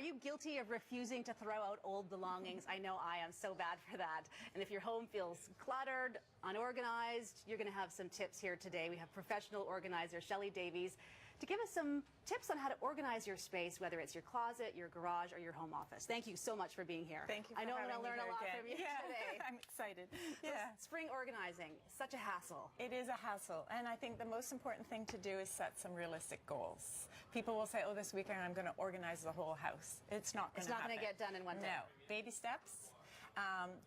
Are you guilty of refusing to throw out old belongings? I know I am so bad for that. And if your home feels cluttered, unorganized, you're going to have some tips here today. We have professional organizer Shelley Davies to give us some tips on how to organize your space, whether it's your closet, your garage, or your home office. Thank you so much for being here. Thank you for I know I'm having going to learn me a lot again. from you today. I'm excited. Yeah. Spring organizing, such a hassle. It is a hassle, and I think the most important thing to do is set some realistic goals. People will say, oh, this weekend I'm going to organize the whole house. It's not going to happen. It's not going to get done in one day. No. Baby steps.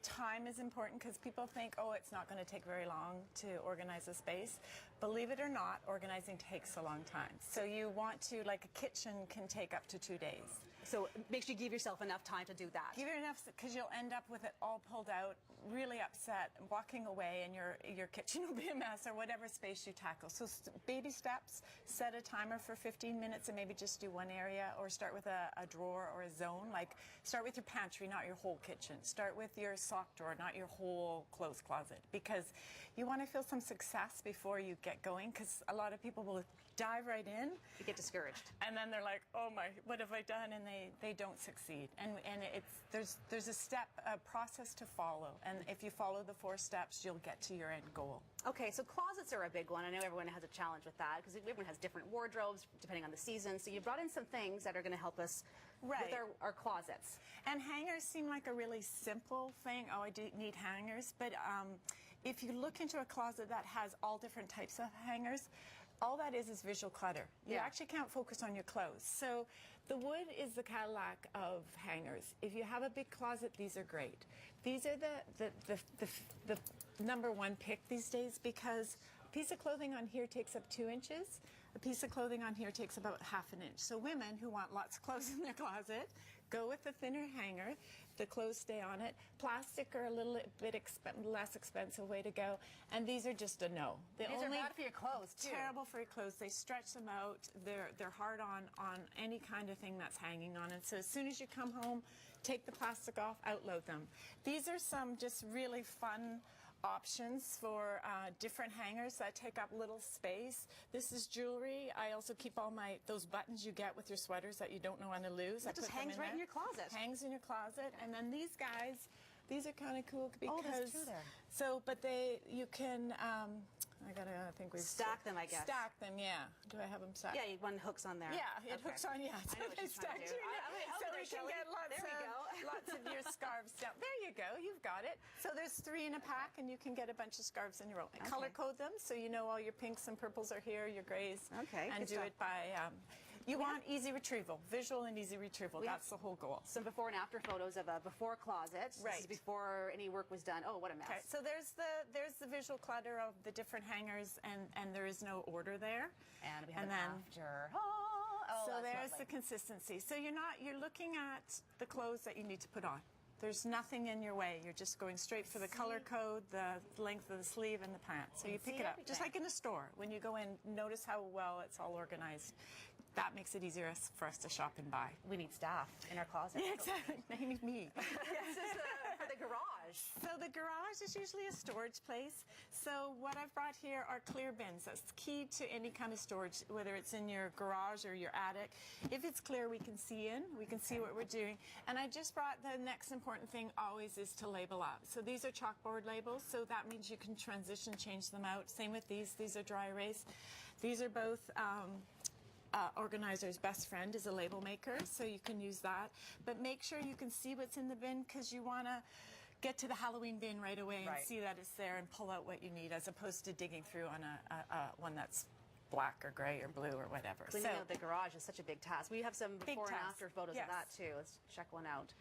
Time is important because people think, oh, it's not going to take very long to organize a space. Believe it or not, organizing takes a long time. So you want to, like a kitchen can take up to 2 days. So make sure you give yourself enough time to do that. Give it enough because you'll end up with it all pulled out, really upset, walking away, and your kitchen will be a mess, or whatever space you tackle. So baby steps, set a timer for 15 minutes and maybe just do one area, or start with a drawer or a zone. Like start with your pantry, not your whole kitchen. Start with your sock drawer, not your whole clothes closet, because you want to feel some success before you get going, because a lot of people will dive right in. You get discouraged. And then they're like, oh my, what have I done? And they don't succeed. And there's a process to follow. And if you follow the 4 steps, you'll get to your end goal. Okay, so closets are a big one. I know everyone has a challenge with that because everyone has different wardrobes depending on the season. So you brought in some things that are going to help us with our closets. And hangers seem like a really simple thing. Oh, I do need hangers. But if you look into a closet that has all different types of hangers, all that is visual clutter. You actually can't focus on your clothes. So the wood is the Cadillac of hangers. If you have a big closet, these are great. These are the #1 pick these days, because a piece of clothing on here takes up 2 inches. A piece of clothing on here takes about ½ an inch. So women who want lots of clothes in their closet, go with the thinner hanger. The clothes stay on it. Plastic are a little bit less expensive way to go. And these are just a no. These are bad for your clothes, too. Terrible for your clothes. They stretch them out. They're hard on any kind of thing that's hanging on it. So as soon as you come home, take the plastic off, outload them. These are some just really fun options for different hangers that take up little space. This is jewelry. I also keep all those buttons you get with your sweaters that you don't know when to lose. That just hangs right in your closet. Hangs in your closet. And then these guys, these are kind of cool because that's true there. So, but you can I think we stack them, I guess. Stack them, yeah. Do I have them stacked? Yeah, one hooks on there. Yeah, it hooks on, yeah. So they stack you. So we can get lots of your scarves down. There you go, you've got it. So there's 3 in a pack, and you can get a bunch of scarves in your own. Okay. Color code them, so you know all your pinks and purples are here, your grays. Okay. And do it by, you want easy retrieval, visual and easy retrieval. That's the whole goal. Some before and after photos of a before closet. Right. This is before any work was done. Oh, what a mess. Okay, so there's the visual clutter of the different hangers, and there is no order there. And we have after. Oh, so there's the consistency. So you're looking at the clothes that you need to put on. There's nothing in your way. You're just going straight for the color code, the length of the sleeve, and the pant. So you pick it up, just like in a store. When you go in, notice how well it's all organized. That makes it easier for us to shop and buy. We need staff in our closet. Yeah, exactly. They need me. This is for the garage. So the garage is usually a storage place. So what I've brought here are clear bins. That's key to any kind of storage, whether it's in your garage or your attic. If it's clear, we can see in. We can see what we're doing. And I just brought the next important thing always is to label up. So these are chalkboard labels. So that means you can transition, change them out. Same with these. These are dry erase. These are both organizer's best friend is a label maker, so you can use that. But make sure you can see what's in the bin, because you want to get to the Halloween bin right away and see that it's there and pull out what you need, as opposed to digging through on one that's black or gray or blue or whatever. Cleaning out the garage is such a big task. We have some before and after photos of that too. Let's check one out.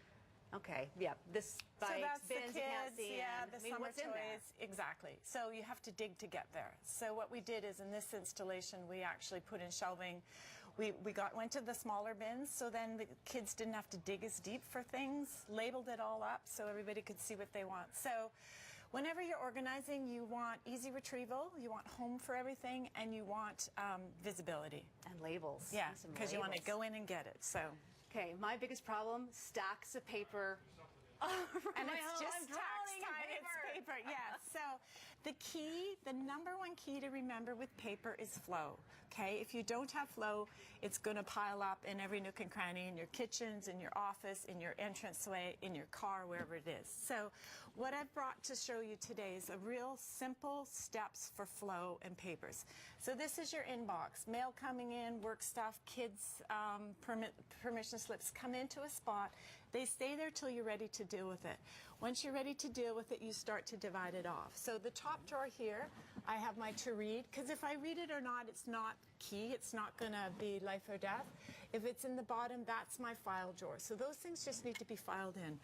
Okay, yeah, this bikes, bins, you can't see. Yeah, the summer toys, exactly. So you have to dig to get there. So what we did is in this installation, we actually put in shelving. We went to the smaller bins, so then the kids didn't have to dig as deep for things, labeled it all up so everybody could see what they want. So whenever you're organizing, you want easy retrieval, you want home for everything, and you want visibility. And labels. Yeah, because you want to go in and get it. So. Okay, my biggest problem, stacks of paper And my it's home, just I'm tax drowning in time. It's paper. Yes. So the number one key to remember with paper is flow. Okay. If you don't have flow, it's going to pile up in every nook and cranny in your kitchens, in your office, in your entranceway, in your car, wherever it is. So what I've brought to show you today is a real simple steps for flow and papers. So this is your inbox. Mail coming in, work stuff, kids, permission slips come into a spot. They stay there till you're ready to deal with it. Once you're ready to deal with it, you start to divide it off. So the top drawer here, I have my to read, because if I read it or not, it's not key. It's not going to be life or death. If it's in the bottom, that's my file drawer. So those things just need to be filed in.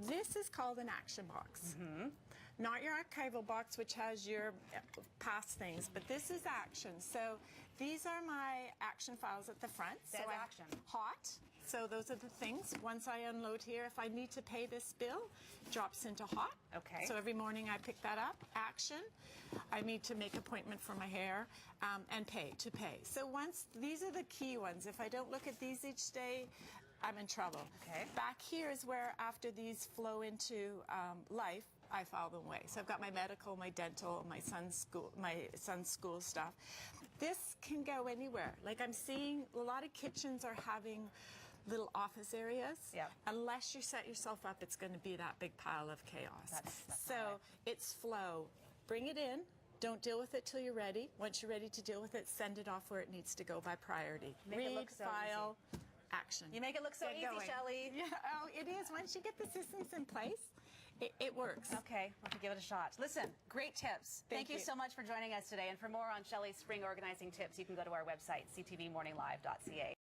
This is called an action box. Not your archival box, which has your past things, but this is action. So these are my action files at the front. Says so action. Hot. So those are the things. Once I unload here, if I need to pay this bill, drops into hot. Okay. So every morning I pick that up. Action. I need to make appointment for my hair, and pay. So these are the key ones. If I don't look at these each day, I'm in trouble. Okay. Back here is where after these flow into life, I file them away. So I've got my medical, my dental, my son's school stuff. This can go anywhere. Like I'm seeing a lot of kitchens are having little office areas. Yep. Unless you set yourself up, it's going to be that big pile of chaos. That's so right. it's flow. Bring it in. Don't deal with it till you're ready. Once you're ready to deal with it, send it off where it needs to go by priority. Make it Read, look so file, action. You make it look so Get easy, going. Shelley. Yeah, oh, it is. Once you get the systems in place, it works. Okay, we'll have to give it a shot. Listen, great tips. Thank you so much for joining us today. And for more on Shelley's spring organizing tips, you can go to our website, ctvmorninglive.ca.